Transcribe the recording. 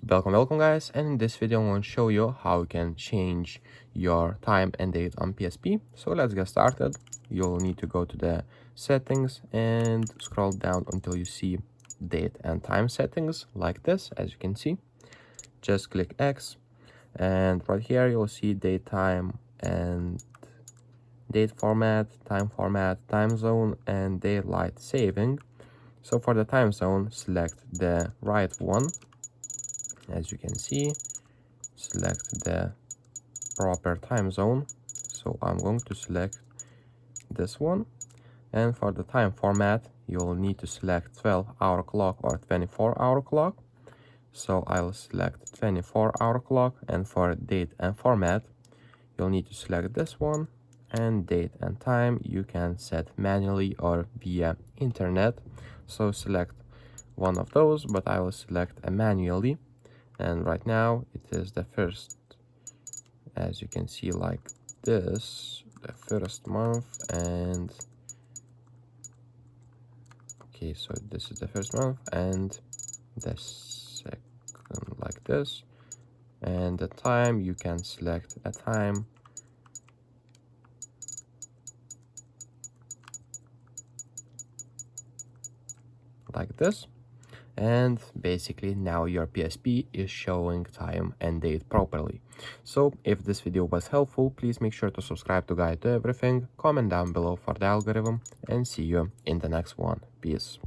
Welcome guys, and in this video I want to show you how you can change your time and date on PSP. So let's get started. You'll need to go to the settings and scroll down until you see date and time settings like this. As you can see, just click X, and right here you'll see date, time, and date format, time zone, and daylight saving. So for the time zone, select the right one. As you can see, select the proper time zone. So I'm going to select this one. And for the time format, you'll need to select 12-hour clock or 24-hour clock. So I'll select 24-hour clock. And for date and format, you'll need to select this one. And date and time you can set manually or via internet. So select one of those, but I will select manually. And right now it is the first, as you can see, like this, the first month. And okay, so this is the first month, and the second like this. And the time, you can select a time like this. And basically now your PSP is showing time and date properly. So if this video was helpful, please make sure to subscribe to Guide to Everything, comment down below for the algorithm, and see you in the next one. Peace.